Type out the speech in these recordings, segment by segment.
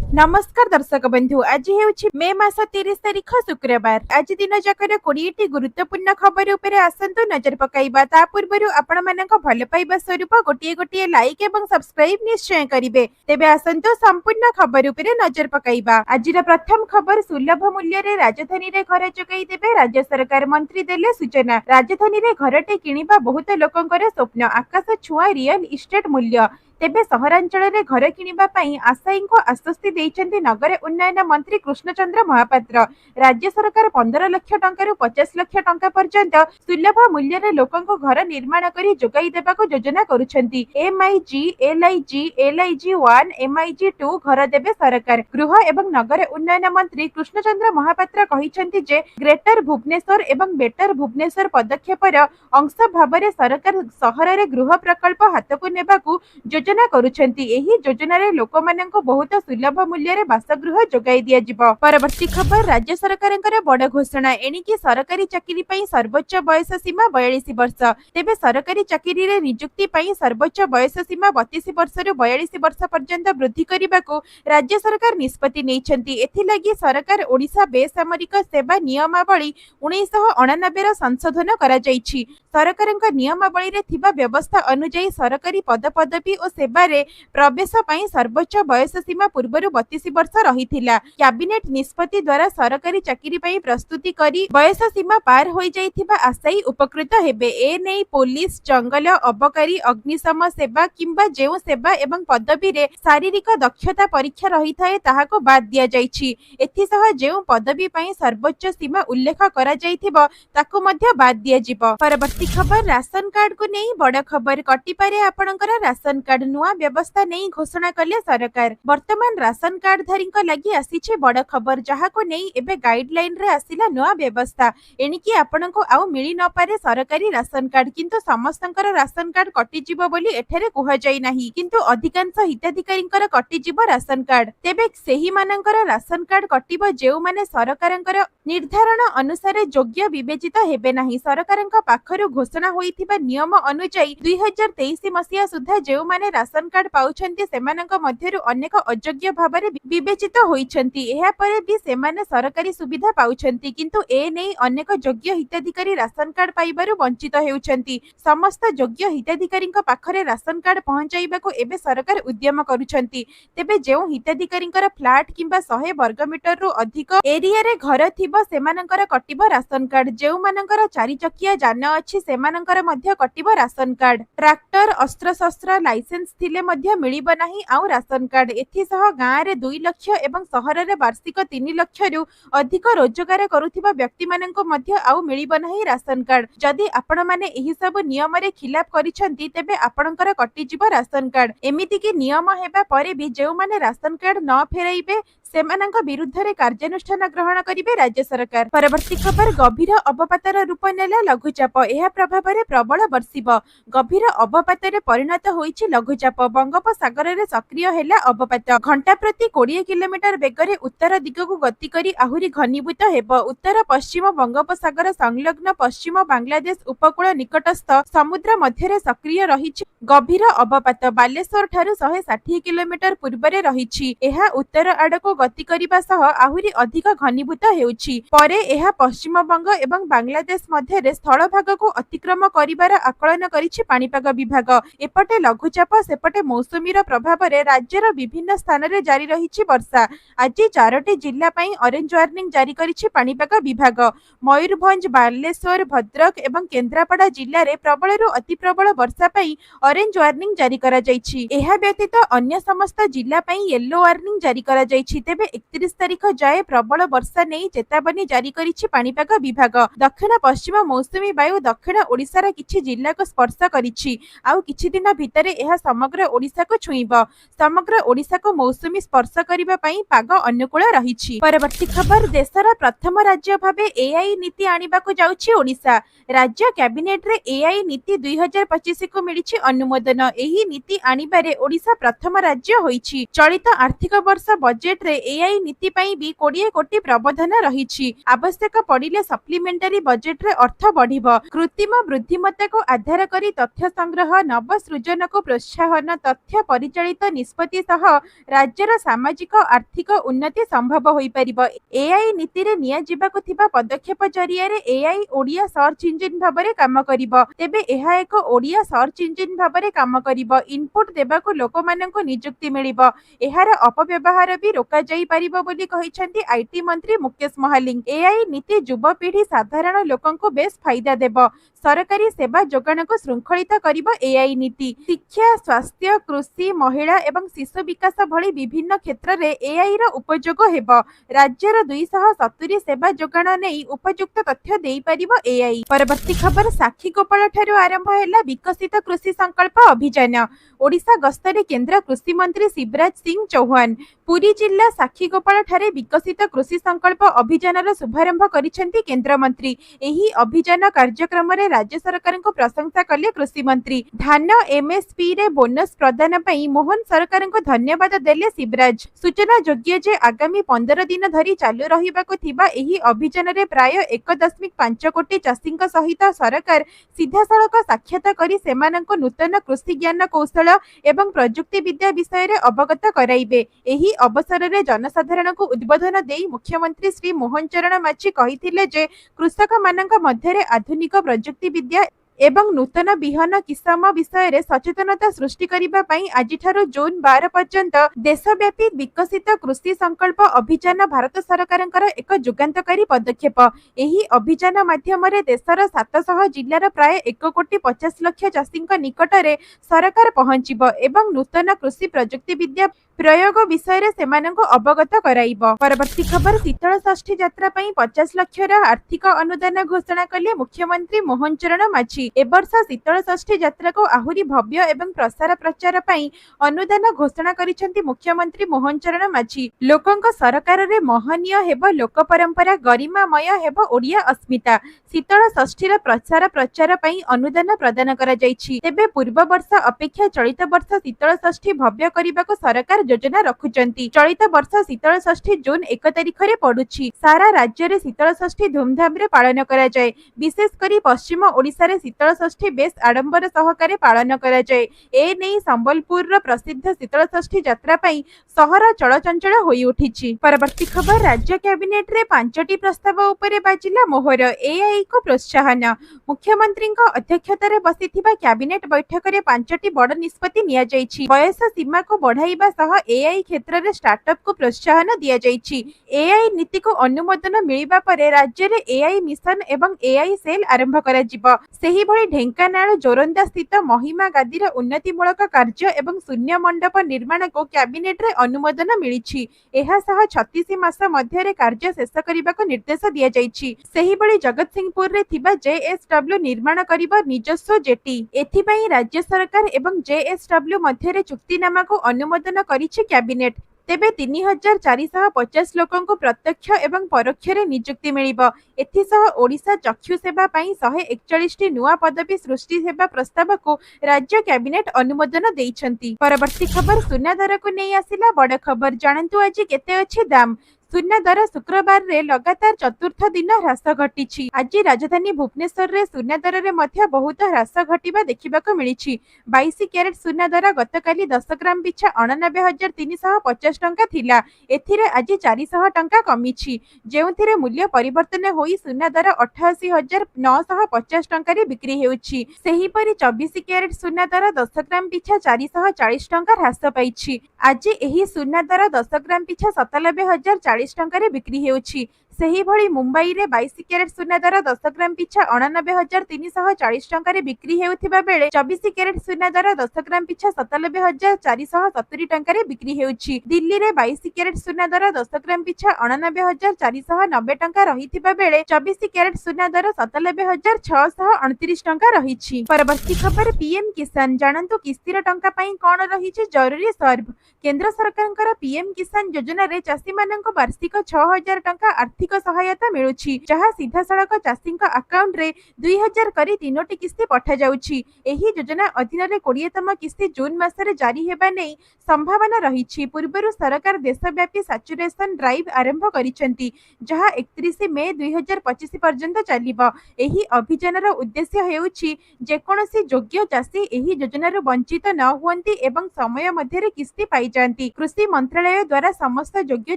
नमस्कार दर्शक बंधु, आज हेउछि मे मास 30 तारिख शुक्रवार। आज दिन जाकर 20टी गुरुत्वपूर्ण खबर उपरे आसंतु नजर पकाइबा। ता पूर्वरु आपण मानक भल पाइबा स्वरूप गोटिए गोटिए लाइक एवं सब्सक्राइब निश्चय करिवे। तेबे आसंतु संपूर्ण खबर उपरे नजर पकाइबा। आजिर प्रथम खबर, सुलभ मूल्य रे राजधानी रे घर जोगाई देबे राज्य सरकार, मंत्री देले सूचना। राजधानी रे घरटे किनिबा बहुत लोकंकर स्वप्न, आकाश छुआ रियल इस्टेट मूल्य। तेबे सहरांचल रे घर किनिबा पई आशायी को आश्वस्ति देइछन्ति नगर उन्नयन मंत्री कृष्णचंद्र महापात्र। राज्य सरकार 15 लाख टंका 50 लाख टंका पर्यंत सुलभ मूल्य रे लोकंको घर निर्माण करी जोगाई देबाको योजना करूछन्ति। MIG, LIG, LIG 1, MIG 2 घर देबे सरकार। गृह एवं नगर उन्नयन मंत्री कृष्णचंद्र महापात्र कहिछन्ति जे ग्रेटर भुवनेश्वर एवं बेटर भुवनेश्वर पदक्षेपर अंश भाबरे सरकार सहर रे गृह प्रकल्प हातको नेबाकू योजना करूछन्ति। एही योजना रे लोकमाननको बहुत सुलभ मूल्य रे बासगृह जोगाई दिया जिवो। परवर्ती खबर, राज्य सरकारଙ୍କର बड़ घोषणा। एणिकी सरकारी चाकरी पई सर्वोच्च बयस सीमा 42 वर्ष। तेबे सरकारी चाकरी रे नियुक्ति पई सर्वोच्च बयस सीमा 32 वर्ष रु 42 वर्ष पर्यंत वृद्धि करबाकू राज्य सरकार निष्पत्ति नेइछन्ति। एथि लागि सरकार ओडिशा बेसामरिक सेवा नियमावली 1989 रो संशोधन करा जाइछि। सरकारଙ୍କ नियमावली रे थिबा व्यवस्था अनुसार सरकारी पद पदवी और सेवा रे प्रवेश पई सर्वोच्च बयस सीमा पूर्वरु 32 वर्ष रहिथिला। कैबिनेट निष्पत्ति द्वारा सरकारी चाकरी पई प्रस्तुति करी बयस सीमा पार होई जाइथिबा आशायी उपकृत हेबे। ए नै पुलिस, जंगल, अबकारी, अग्निशम सेवा किंबा जेउ सेवा एवं पदवी रे शारीरिक दक्षता परीक्षा रही थाए ताहाको बाद दिया जाइछि। एथि सह जेउ पदवी पई सर्वोच्च सीमा उल्लेख करा जाइथिबो ताको मध्य बाद दिया जिवो। परवर्ती खबर, राशन कार्ड को नै बड़ खबर। कटिपारे आपणकर राशन कार्ड नुआ व्यवस्था नहीं घोषणा कले सरकार। वर्तमान राशन कार्ड धारी लगी आसीछे बड़ खबर, जहा को नहीं एबे गाइडलाइन रे आसिला नुआ व्यवस्था। एणिकी आपणको आउ मिली न पारे सरकारी राशन कार्ड, किंतु समस्तंकर राशन कार्ड कटि जिवो बोली एठारे कुहा जाई नाही। किंतु अधिकांश हिताधिकारींकर कटि जिवो राशन कार्ड। तेबे सेही मानंकर राशन कार्ड कटिबो जेउ माने सरकारंकर निर्धारण अनुसार योग्य विवेचित हेबे नाही। सरकारंक पाखरु घोषणा होइथिबा नियम अनुसार 2023 मसिया सुधा जेउ माने राशन कार्ड पाउछन्ति सेमानंक मध्यरु अनेक अयोग्य भाबरे विवेचित होइछन्ति। एहा परे भी सेमाने सरकारी सुविधा पाउछन्ति, किंतु ए नै अनेक योग्य हिताधिकारी राशन कार्ड पाइबारु वंचित हेउछन्ति। समस्त योग्य हिताधिकारींक पाखरे राशन कार्ड पहुंचाइबाको एबे सरकार उद्यम करूछन्ति। तेबे जेउ हिताधिकारींकर फ्लैट किंबा 100 वर्ग मीटर रु अधिक एरिया रे घर थिबो सेमानंकर कटिबो राशन कार्ड। जेउ मानंकर 4 चकिया जान अछि सेमानंकर मध्य कटिबो राशन कार्ड। ट्रैक्टर, अस्त्र शस्त्र लाइसेंस थिले मध्य मिलिबो नाही आउ राशन कार्ड। एथि सह गाँ रे 2 लाख एवं सहर रे वार्षिक 3 लाख रु अधिक रोजगार करुथिबा व्यक्ति माननको मध्य आउ मिलिबो नाही राशन कार्ड। जदि आपण माने एही सब नियम रे खिलाफ करिसंती तेबे आपणकर कटि जिवो राशन कार्ड। एमिति कि नियम हेबा परे भी जेउ माने राशन कार्ड न फेराइबे सेमानंक विरुद्ध रे कार्यानुष्ठान ग्रहण करिवे राज्य सरकार। परवर्ती खबर, गभीर अवपातर रूप नेला लघुचाप। एहा प्रभाव रे प्रबल वर्षिब। गभीर अवपात रे परिणत होइछि लघुचाप। बंगोपसागर रे सक्रिय हेला अवपात। घंटा प्रति 20 किलोमीटर बेगरे उत्तर दिगकु गति करी आहुरी घनीभूत हेबो। उत्तर पश्चिम बंगोपसागर संलग्न पश्चिम बांग्लादेश उपकूल निकटस्थ समुद्र मध्य सक्रिय रहिछि गभीर अवपात। बालेश्वर ठारू 160 किलोमीटर पूर्वरे रहिछि। एहा उत्तर आडको गति करिबा सह आहुरी अधिक घनीभूत हेउछि। परे एहा पश्चिम बंग एवं बांग्लादेश मध्य स्थल भाग को अतिक्रम करिबार आकलन करिछि पाणीपाग विभाग। एपटे लघुचाप सेपटे मौसुमीर प्रभाव रे राज्यर विभिन्न स्थान रे जारी रहिछि वर्षा। आज 4टी जिल्ला पई ऑरेंज वार्निंग जारी करिछि पाणीपाग विभाग। मयूरभंज, बालेश्वर, भद्रक एवं केन्द्रापड़ा जिल्ला रे प्रबल रु अति प्रबल वर्षा पई ऑरेंज वार्निंग जारी करा जाइछि। एहा व्यतीत अन्य समस्त जिल्ला पई येलो वार्निंग जारी करा जाइछि। तेबे 31 तारिख जाए प्रबल वर्षा नहीं चेतावनी जारी करिछि पाणीपाग विभाग। दक्षिण पश्चिम मौसुमी वायु दक्षिण ओडिशार किछि जिल्ला को स्पर्श करिछि। आउ किछि दिन भितरे एहा समग्र ओडिशा को छुइबो। समग्र ओडिशा को मौसुमी स्पर्श करिबा पई पाग अनुकूल रहिछि। परवर्ती खबर, देशर प्रथम राज्य भाबे एआई नीति आनिबाकू जाउछि ओडिशा। राज्य कैबिनेट रे एआई नीति 2025 को मिलिछि अनुमोदन। एही नीति आनिबारे ओडिशा प्रथम राज्य होईछि। चलित आर्थिक वर्ष बजेट रे एआई नीति पई भी 20 कोटी प्रावधान रहिछि। आवश्यक पड़िले सप्लीमेंटरी बजेट रे अर्थ बढ़िब। कृत्रिम बुद्धिमत्ता को आधार करी तथ्य संग्रह, नव सृजन को प्रोत्साहन, तथ्य परिचालित निष्पत्ति सह राज्यर सामाजिक आर्थिक उन्नति संभव होई परिब। एआई नीति रे निया जिबाकु थिबा पदक्षेप जरिया रे एआई ओडिया सर्च इंजिन भाबरे काम करिब। तेबे एहा एक ओडिया सर्च इंजिन भाबरे काम करिब। इनपुट देबाकु लोकमाननको नियुक्ति मिलिब। एहार अपव्यवहार भी रोका जाई परिब बोली कहिसंती आईटी मंत्री मुकेश महालिंग। एआई नीति युवपीढ़ी साधारण लोकंको बेस फायदा देब। सरकारी सेवा जोगाण को श्रृंखलित करिब एआई नीति। शिक्षा, स्वास्थ्य, कृषि, महिला एवं शिशु विकास भली विभिन्न क्षेत्र रे एआई रो उपयोग हेब। राज्यर 270 सेवा जोगाण नेई उपयुक्त तथ्य देई परिब एआई। परवर्ती खबर साक्षी गोपाल ठारू आरंभ हैला विकसित कृषि संकल्प अभियान। ओडिशा गस्तरे केंद्र कृषि मंत्री शिवराज सिंह चौहान पुरी जिल्ला साक्षी गोपाल ठारे विकसित कृषि संकल्प अभियान शुभारंभ करिसेंती केंद्र मंत्री। एही अभियान कार्यक्रम रे राज्य सरकार को प्रशंसा कले कृषि मंत्री। धान एमएसपी रे बोनस प्रदान पई मोहन सरकार को धन्यवाद देले शिवराज। सूचना योग्य जे आगामी 15 दिन धरी चालू रहिबाकु थिबा एही अभियान रे प्राय 1.5 कोटी चाषीक सहित सरकार सीधासळख साक्षात करी सेमानंको नूतन कृषि ज्ञान कौशल एवं प्रजुक्ति विद्या विषय रे अवगत कराइबे। एही अवसर रे जनसाधारण को उद्बोधन देई मुख्यमंत्री श्री मोहन चरण माझी कहिथिले जे कृषक मानक मध्य रे आधुनिक प्रजुक्ति विद्या एवं नूतन बिहन किसम विषय रे सचेतनता सृष्टि करिबा पई आजिठारु जून 12 पर्यंत देशव्यापी विकसित कृषि संकल्प अभियान भारत सरकारଙ୍କର एक जुगान्तकारी पदक्षेप। एही अभियान माध्यम रे देशर 700 जिल्लार प्राय 1 कोटी 50 लाख चाषीଙ୍କ निकटरे सरकार पहुंचिब एवं नूतन कृषि प्रजुक्ति विद्या प्रयोग विषय रे सेमानंको अवगत कराइब। परवर्ती खबर शीतल षष्ठी यात्रा पई 50 लाख रा आर्थिक अनुदान घोषणा कले मुख्यमंत्री मोहन चरण माझी। ए वर्ष शीतल षष्ठी यात्रा को आहुरी भव्य एवं प्रसार प्रचार पई अनुदान घोषणा करिसेंती मुख्यमंत्री मोहन चरण माझी। लोकंक सरकार रे महनीय हेबो लोक परंपरा, गरिमामय हेबो ओडिया अस्मिता। शीतल षष्ठी रा प्रसार प्रचार पई अनुदान प्रदान करा जायछि। तेबे पूर्व वर्ष अपेक्षा चलित वर्ष शीतल षष्ठी भव्य करिबाको सरकार योजना रखुचंती। चलित वर्ष शीतल षष्ठी जून 1 तारिख रे पडुछि। सारा राज्य रे शीतल षष्ठी धूमधाम रे पालन करा जाय। विशेष करी पश्चिम ओडिसा रे शीतल षष्ठी बेस आडंबर सहकारे पालन करा जाय। ए नै संबलपुर रो प्रसिद्ध शीतल षष्ठी यात्रा पई सहर चलचंचल होई उठिछि। परवर्ती खबर राज्य कैबिनेट रे 5टी प्रस्ताव उपरे बाजिला मोहर। एआई को प्रोत्साहन। मुख्यमंत्री अध्यक्षतार बसिथिबा कैबिनेट बैठक रे 5टी बड़ निष्पत्ति निया जायछि। वयस सीमा को बढ़ाइबा सह एआई क्षेत्र रे स्टार्टअप को प्रोत्साहन दिया जायछि। एआई नीति को अनुमोदन मिलिबा परे राज्य रे एआई मिशन एवं एआई सेल आरंभ करा जिवो। सेही भଳି ढेंकानाल जोरंदा स्थित महिमा गादीर उन्नतिमूलक कार्य एवं शून्य मंडप निर्माण को कैबिनेट रे अनुमोदन मिलिछि। एहा सह 36 मास मध्य रे कार्य शेष करिबाको निर्देश दिया जायछि। सेही भଳି जगतसिंहपुर रे थिबा जेएसडब्ल्यू निर्माण करिबा निजस्व जेटी। एथि पई राज्य सरकार एवं जेएसडब्ल्यू मध्य रे चुक्तिनामा को अनुमोदन करिछि कैबिनेट। तेबे 3450 लोकों को प्रत्यक्ष एवं परोक्ष रे नियुक्ति मिलिबो। एथिसह ओडिशा चक्षु सेवा पई 141 नुआ पदवी सृष्टि सेवा प्रस्ताव को राज्य कैबिनेट अनुमोदन देइछंती। परवर्ती खबर सुना दर को नै आसिला बड़ खबर। जानंतु आज केते अछि दाम। सुना दर शुक्रवार रे लगातार चतुर्थ दिन ह्रास घटी। आज राजधानी भुवनेश्वर रे सुना दर रे मध्य बहुत ह्रास घटिबा देखिबाको मिलिछि। 22 क्यारेट सुना दर गतकाली 10 ग्राम पिछा 89,350 टंका थिला। एथिरे आज 400 टंका कमिछि, जेउथिरे मूल्य परिवर्तन होई सुना दर 88,950 टंका रे बिक्री हेउछि। सेही परि 24 क्यारेट सुना दर 10 ग्राम पिछा 440 टंका ह्रास पाइछि। आज एही सुना दर 10 ग्राम पिछा 97,040 टंका रे बिक्री हेउछि। सेही भଳି मुंबई रे 22 क्यारेट सुना दर 10 ग्राम पिछा 89,340 टंका रे बिक्री हेउथिबा बेले 24 क्यारेट सुना दर 10 ग्राम पिछा 97,470 टंका रे बिक्री हेउछि। दिल्ली रे 22 क्यारेट सुना दर 10 ग्राम पिछा 89,490 टंका रहिथिबा बेले 24 क्यारेट सुना दर 97,629 टंका रहिछि। परवर्ती खबर पीएम किसान। जानंतु किस्तीर टंका पई कोन रहिछि जरूरी सर्व। केंद्र सरकारଙ୍କର पीएम किसान योजना रे चाषी मानक वार्षिक 6000 टंका आर्थिक आर्थिक सहायता मिलुछि जहाँ सीधा सड़क चाषी अकाउंट रे 2000 करी 3टी किस्ती पठा जाउछि। एही योजना अधीन रे 20तम किस्ती जून मासरे जारी हेबा नै संभावना रहिछि। पूर्वरु सरकार देशव्यापी सैचुरेशन ड्राइव आरंभ करिसेंती जहाँ 31 मे 2025 पर्यंत चलिबो। एही अभियानर उद्देश्य हेउछि जेकोनोसी योग्य चाषी एही योजनारु वंचित न हुअंती एवं समय मध्यरे किस्ती पाई जांती। कृषि मंत्रालय द्वारा समस्त योग्य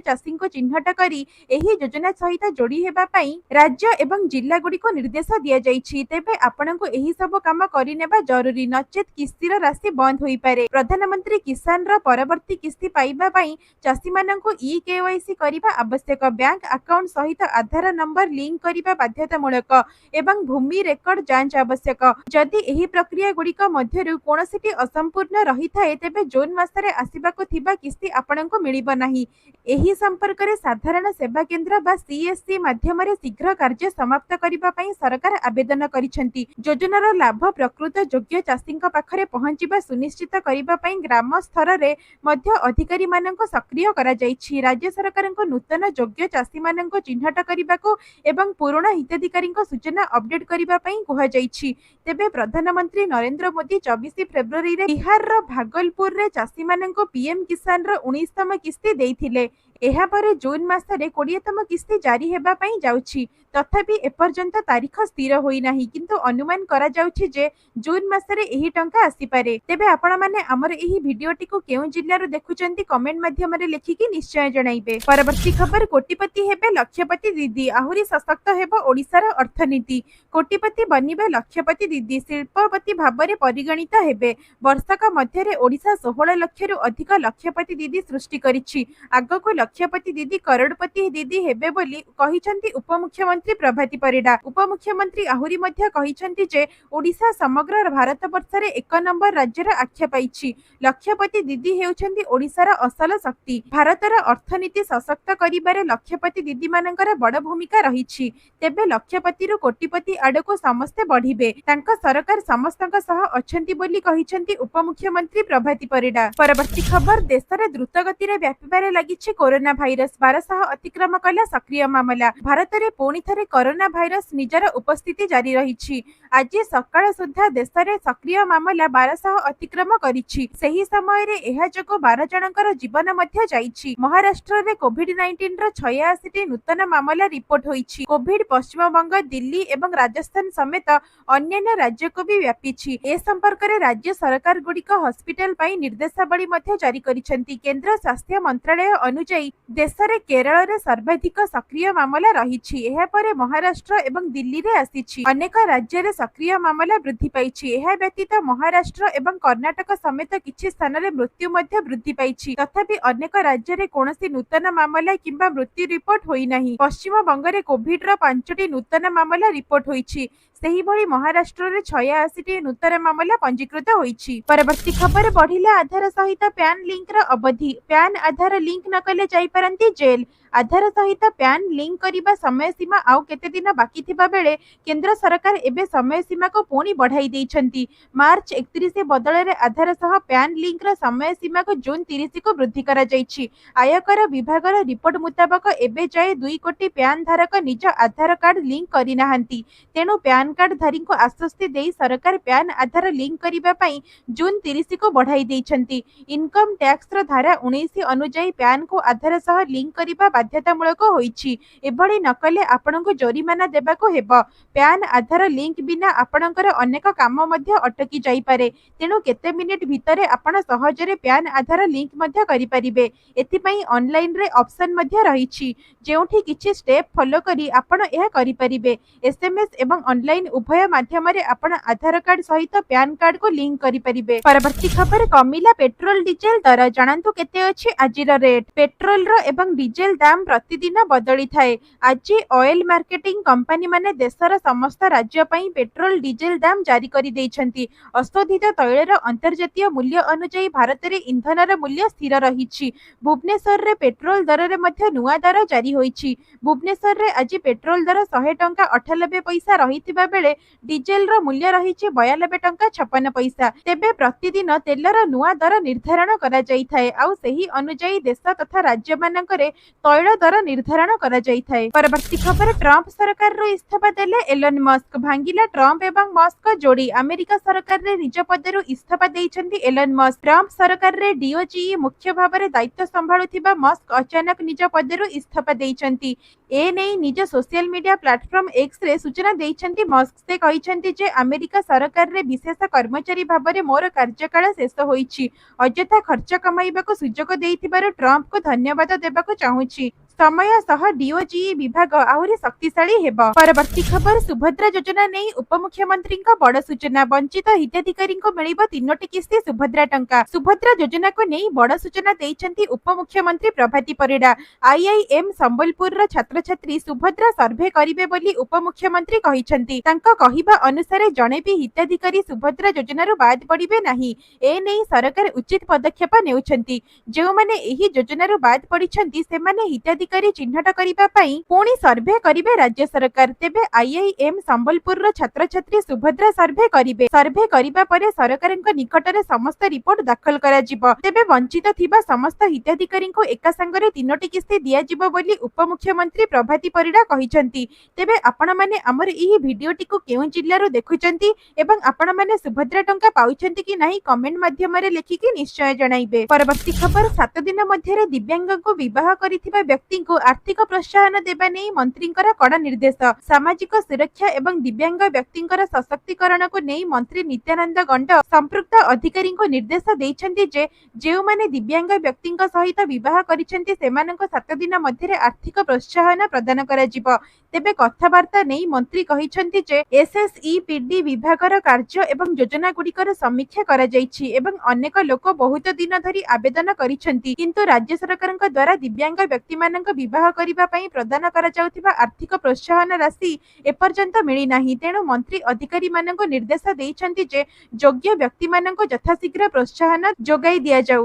चाषी को चिन्हट करी एही योजना सहित जोड़ी हेबा पई राज्य एवं जिला गुडी को निर्देश दिया जाइछि। तेबे आपनको एही सब काम करिनेबा जरूरी नचेत किस्तीर राशि बंद होई पारे। प्रधानमंत्री किसान रो परवर्ती किस्ती पाइबा पई चाषी माननको ई-केवाईसी करिबा आवश्यक। बैंक अकाउंट सहित आधार नंबर लिंक करिबा बाध्यतामूलक एवं भूमि रेकर्ड जांच आवश्यक। जदि एही प्रक्रिया गुडिक मध्यरु कोनोसिटी असंपूर्ण रही थाए तेबे जून मासरे आसिबाको थिबा किस्ती आपनको मिलिबो नाही। एही संपर्क रे साधारण सेवा केंद्र बा सीएससी माध्यमरे शीघ्र कार्य समाप्त करिबा पई सरकार आवेदन करिसेंती। योजनार लाभ प्रकृत योग्य चाषींक पाखरे पहुंचिबा सुनिश्चित करिबा पई ग्राम स्तर रे मध्य अधिकारी माननको सक्रिय करा जाइछि। राज्य सरकारको नूतन योग्य चाषी माननको चिन्हट करिबाको एवं पुराना हिताधिकारी सूचना अपडेट करिबा पई कुहा जाइछि। तेबे प्रधानमंत्री नरेंद्र मोदी 24 फेब्रुआरी रे बिहार रो भागलपुर रे चाषी माननको पीएम किसान रो 19तम किस्ती देइथिले। एहा परे जून मासरे 20तम किस्ती जारी हेबा पई जाउछि। तथापि एपर्यंत तारीख स्थिर होई नाही किंतु अनुमान करा जाउछि जे जून मासरे एही टंका आसी पारे। तेबे आपण माने हमर एही भिडियोटी को केउ जिल्ला रो देखुचंती कमेंट माध्यम रे लिखिकी निश्चय जणाइबे। परवर्ती खबर कोटिपति हेबे लक्षपति दीदी आहुरी सशक्त हेबो ओडिसार अर्थनीति। कोटिपति बनिबे लक्षपति दीदी शिल्पपति भाबरे परिगणित हेबे। वर्षक मध्यरे ओडिसा 16 लाख रु अधिक लक्षपति दीदी सृष्टि करिछि। आगको लक्षपति दीदी करोड़पति दीदी हेबे बोली कहिसंती उपमुख्यमंत्री प्रभाती परिडा। उपमुख्यमंत्री आहुरी मध्य कहिसंती जे ओडिसा समग्र भारत वर्षरे 1 नंबर राज्यर आख्या पाइछि। लक्षपति दीदी हेउछंती ओडिसार असल शक्ति। भारतर अर्थनीति सशक्त करिबारे लक्षपति दीदी मानकर बड़ भूमिका रहिछि। तेबे लक्षपति रु कोटिपति आडको समस्ते बढ़िबे। तांका सरकार समस्तक सह अछंती बोली कहिसंती उपमुख्यमंत्री प्रभाती परिडा। परवर्ती खबर देशरे द्रुत गति रे व्यापिबारे लागिछि कोरोना भाइरस। 1200 अतिक्रम कला सक्रिय मामला। भारत रे पुणी थरे कोरोना भाइरस निजर उपस्थिति जारी रहिछि। आज सकाळ सुद्धा देशरे सक्रिय मामला 1200 अतिक्रम करिछि। सेही समय रे एहा जको 12 जनकर जीवन मध्य जाइछि। महाराष्ट्र रे कोविड-19 रो 86 टी नूतन मामला रिपोर्ट होइछि। कोविड पश्चिम बंग दिल्ली एवं राजस्थान समेत अन्य राज्य को भी व्यापिछि। ए संपर्क रे राज्य सरकार गुडिक हॉस्पिटल पई निर्देशावली मध्य जारी करिसेंती। केंद्र स्वास्थ्य मंत्रालय अनुसार देशरे केरल रे सर्वाधिक सक्रिय मामला रहिछि। एहा परे महाराष्ट्र एवं दिल्ली रे आसीछि। अनेक राज्य रे सक्रिय मामला वृद्धि पाइछि। एहा व्यतीत महाराष्ट्र एवं कर्नाटक समेत किछि स्थान रे मृत्यु मध्य वृद्धि पाइछि। तथापि अनेक राज्य रे कोनोसी नूतन मामला किंबा मृत्यु रिपोर्ट होई नाही। पश्चिम बंग रे कोविड रो 5टी नूतन मामला रिपोर्ट होइछि। सेही भली महाराष्ट्र रे 86 टी नूतन मामला पंजीकृत होइछि। परवर्ती खबर बढ़िला आधार सहित पैन लिंक रो अवधि। पैन आधार लिंक न कले जाई परंती जेल। आधार सहित पैन लिंक करिबा समय सीमा आउ केते दिन बाकी थिबा बेले केंद्र सरकार एबे समय सीमा को पुणी बढ़ाई दैछंती। मार्च 31 बदले रे आधार सह पैन लिंक रो समय सीमा को जून 30 को वृद्धि करा जाइछि। आयकर विभाग रो रिपोर्ट मुताबिक एबे जाय 2 कोटी पैन धारक निज आधार कार्ड लिंक करि नाहंती। तेनु पैन कार्ड धारी को आश्वस्ति देई सरकार पैन आधार लिंक करिबा पई जून 30 को बढ़ाई दैछंती। इनकम टैक्स रो धारा 19 अनुसार पैन को आधार सह लिंक करिबा बाध्यतामूलक होइछि। एभली नकले आपनको जोरिमाना देबाको हेबो। पैन आधार लिंक बिना आपणकर अनेक काम मध्य अटकी जाई पारे। तेनु केते मिनिट भितरे आपण सहजरे पैन आधार लिंक मध्य करि परिबे। एथि पई ऑनलाइन रे ऑप्शन मध्य रहिछि जेउठी किछि स्टेप फॉलो करी आपण एहा करि परिबे। एसएमएस एवं ऑनलाइन उभय माध्यम रे आपण आधार कार्ड सहित पैन कार्ड को लिंक करि परिबे। परवर्ती खबर कमिला पेट्रोल डीजेल दर। जानंतु केते अछि आजिर रेट। पेट्रोल रो एवं डीजेल दाम प्रतिदिन बदली थाए। आज ऑयल मार्केटिंग कंपनी माने देशर समस्त राज्य पई पेट्रोल डीजेल दाम जारी करि दैछंती। अशोधित तैलर अंतर्जातीय मूल्य अनुसार भारत रे इंधनर मूल्य स्थिर रहिछि। भुवनेश्वर रे पेट्रोल दर रे मध्य नुआ दर जारी होइछि। भुवनेश्वर रे आज पेट्रोल दर 100 टंका 98 पैसा रहितिबा बेले डीजेल रो मूल्य रहिछि 92 टंका 56 पैसा। तेबे प्रतिदिन तेलर नुआ दर निर्धारण करा जाई थाए। आउ सेही अनुसार देश तथा राज्य मानकरे तैल दर निर्धारण କରାଯାଇଥାଏ। ପରବର୍ତ୍ତୀ ଖବର, ଟ୍ରମ୍ପ ସରକାରରୁ ଇସ୍ତଫା ଦେଲେ ଏଲନ୍ ମସ୍କ। ଭାଙ୍ଗିଲା ଟ୍ରମ୍ପ ଏବଂ ମସ୍କଙ୍କ ଯୋଡ଼ି। ଆମେରିକା ସରକାରରେ ନିଜ ପଦରୁ ଇସ୍ତଫା ଦେଇଛନ୍ତି ଏଲନ୍ ମସ୍କ। ଟ୍ରମ୍ପ ସରକାରରେ ଡିଓଜିଇ ମୁଖ୍ୟ ଭାବରେ ଦାୟିତ୍ୱ ସମ୍ଭାଳୁଥିବା ମସ୍କ ଅଚାନକ ନିଜ ପଦରୁ ଇସ୍ତଫା ଦେଇଛନ୍ତି। ଏ ନେଇ ନିଜ ସୋସିଆଲ ମିଡିଆ ପ୍ଲାଟଫର୍ମ ଏକ୍ସରେ ସୂଚନା ଦେଇଛନ୍ତି ମସ୍କ। ସେ କହିଛନ୍ତି ଯେ ଆମେରିକା ସରକାରରେ ବିଶେଷ କର୍ମଚାରୀ ଭାବରେ ମୋର କାର୍ଯ୍ୟକାଳ ଶେଷ ହୋଇଛି। ଅଯଥା ଖର୍ଚ୍ଚ କମାଇବାକୁ ସୁଯୋଗ ଦେଇଥିବାରୁ ଟ୍ରମ୍ପଙ୍କୁ ଧନ୍ୟବାଦ ଦେବାକୁ ଚାହୁଁଛି। ସମୟ ସହ ଡିଓଜିଇ ବିଭାଗ ଆହୁରି ଶକ୍ତିଶାଳୀ ହେବ। ପରବର୍ତ୍ତୀ ଖବର, ସୁଭଦ୍ରା ଯୋଜନା ନେଇ ଉପମୁଖ୍ୟମନ୍ତ୍ରୀଙ୍କ ବଡ଼ ସୂଚନା। ବଞ୍ଚିତ ହିତାଧିକାରୀଙ୍କୁ ମିଳିବ 3ଟି କିସ୍ତି ସୁଭଦ୍ରା ଟଙ୍କା। ସୁଭଦ୍ରା ଯୋଜନାକୁ ନେଇ ବଡ଼ ସୂଚନା ଦେଇଛନ୍ତି ଉପମୁଖ୍ୟମନ୍ତ୍ରୀ ପ୍ରଭାତୀ ପରିଡ଼ା। ଆଇଆଇଏମ୍ ସମ୍ବଲପୁରର ଛାତ୍ରଛାତ୍ରୀ ସୁଭଦ୍ରା ସର୍ଭେ କରିବେ ବୋଲି ଉପମୁଖ୍ୟମନ୍ତ୍ରୀ କହିଛନ୍ତି। ତାଙ୍କ କହିବା ଅନୁସାରେ ଜଣେ ବି ହିତାଧିକାରୀ ସୁଭଦ୍ରା ଯୋଜନାରୁ ବାଦ ପଡ଼ିବେ ନାହିଁ। ଏ ନେଇ ସରକାର ଉଚିତ ପଦକ୍ଷେପ ନେଉଛନ୍ତି। ଯେଉଁମାନେ ଏହି ଯୋଜନାରୁ ବାଦ ପଡ଼ିଛନ୍ତି ସେମାନେ ହିତାଧିକାରୀ ଚିହ୍ନଟ କରିବା ପାଇଁ ପୁଣି ସର୍ଭେ କରିବେ ରାଜ୍ୟ ସରକାର। ତେବେ ଆଇଆଇଏମ୍ ସମ୍ବଲପୁରର ଛାତ୍ରଛାତ୍ରୀ ସୁଭଦ୍ରା ସର୍ଭେ କରିବେ। ସର୍ଭେ କରିବା ପରେ ସରକାରଙ୍କ ନିକଟରେ ସମସ୍ତ ରିପୋର୍ଟ ଦାଖଲ କରାଯିବ। ତେବେ ବଞ୍ଚିତ ଥିବା ସମସ୍ତ ହିତାଧିକାରୀଙ୍କୁ ଏକା ସାଙ୍ଗରେ 3ଟି କିସ୍ତି ଦିଆଯିବ ବୋଲି ଉପମୁଖ୍ୟମନ୍ତ୍ରୀ ପ୍ରଭାତୀ ପରିଡ଼ା କହିଛନ୍ତି। ତେବେ ଆପଣମାନେ ଆମର ଏହି ଭିଡିଓଟିକୁ କେଉଁ ଜିଲ୍ଲାରୁ ଦେଖୁଛନ୍ତି ଏବଂ ଆପଣମାନେ ସୁଭଦ୍ରା ଟଙ୍କା ପାଉଛନ୍ତି କି ନାହିଁ କମେଣ୍ଟ ମାଧ୍ୟମରେ ଲେଖିକି ନିଶ୍ଚୟ ଜଣାଇବେ। ପରବର୍ତ୍ତୀ ଖବର, 7 ଦିନ ମଧ୍ୟରେ ଦିବ୍ୟାଙ୍ଗଙ୍କୁ ବିବାହ କରିଥିବା ବ୍ୟକ୍ତିଙ୍କୁ ଆର୍ଥିକ ପ୍ରୋତ୍ସାହନ ଦେବା ନେଇ ମନ୍ତ୍ରୀଙ୍କର କଡ଼ା ନିର୍ଦ୍ଦେଶ। ସାମାଜିକ ସୁରକ୍ଷା ଏବଂ ଦିବ୍ୟାଙ୍ଗ ବ୍ୟକ୍ତିଙ୍କର ସଶକ୍ତିକରଣକୁ ନେଇ ମନ୍ତ୍ରୀ ନିତ୍ୟାନନ୍ଦ ଗଣ୍ଡ ସମ୍ପୃକ୍ତ ଅଧିକାରୀଙ୍କୁ ନିର୍ଦ୍ଦେଶ ଦେଇଛନ୍ତି ଯେ ଯେଉଁମାନେ ଦିବ୍ୟାଙ୍ଗ ବ୍ୟକ୍ତିଙ୍କ ସହିତ ବିବାହ କରିଛନ୍ତି ସେମାନଙ୍କୁ 7 ଦିନ ମଧ୍ୟରେ ଆର୍ଥିକ ପ୍ରୋତ୍ସାହନ ପ୍ରଦାନ କରାଯିବ। ତେବେ କଥାବାର୍ତ୍ତା ନେଇ ମନ୍ତ୍ରୀ କହିଛନ୍ତି ଯେ ଏସ୍ଏସ୍ଇପିଡି ବିଭାଗର କାର୍ଯ୍ୟ ଏବଂ ଯୋଜନାଗୁଡ଼ିକର ସମୀକ୍ଷା କରାଯାଇଛି ଏବଂ ଅନେକ ଲୋକ ବହୁତ ଦିନ ଧରି ଆବେଦନ କରିଛନ୍ତି କିନ୍ତୁ ରାଜ୍ୟ ସରକାରଙ୍କ ଦ୍ୱାରା ଦିବ୍ୟାଙ୍ଗ ବ୍ୟକ୍ତିମାନଙ୍କ ବିବାହ କରିବା ପାଇଁ ପ୍ରଦାନ କରାଯାଉଥିବା ଆର୍ଥିକ ପ୍ରୋତ୍ସାହନ ରାଶି ଏପର୍ଯ୍ୟନ୍ତ ମିଳିନାହିଁ। ତେଣୁ ମନ୍ତ୍ରୀ ଅଧିକାରୀମାନଙ୍କୁ ନିର୍ଦ୍ଦେଶ ଦେଇଛନ୍ତି ଯେ ଯୋଗ୍ୟ ବ୍ୟକ୍ତିମାନଙ୍କୁ ଯଥାଶୀଘ୍ର ପ୍ରୋତ୍ସାହନ ଯୋଗାଇ ଦିଆଯାଉ।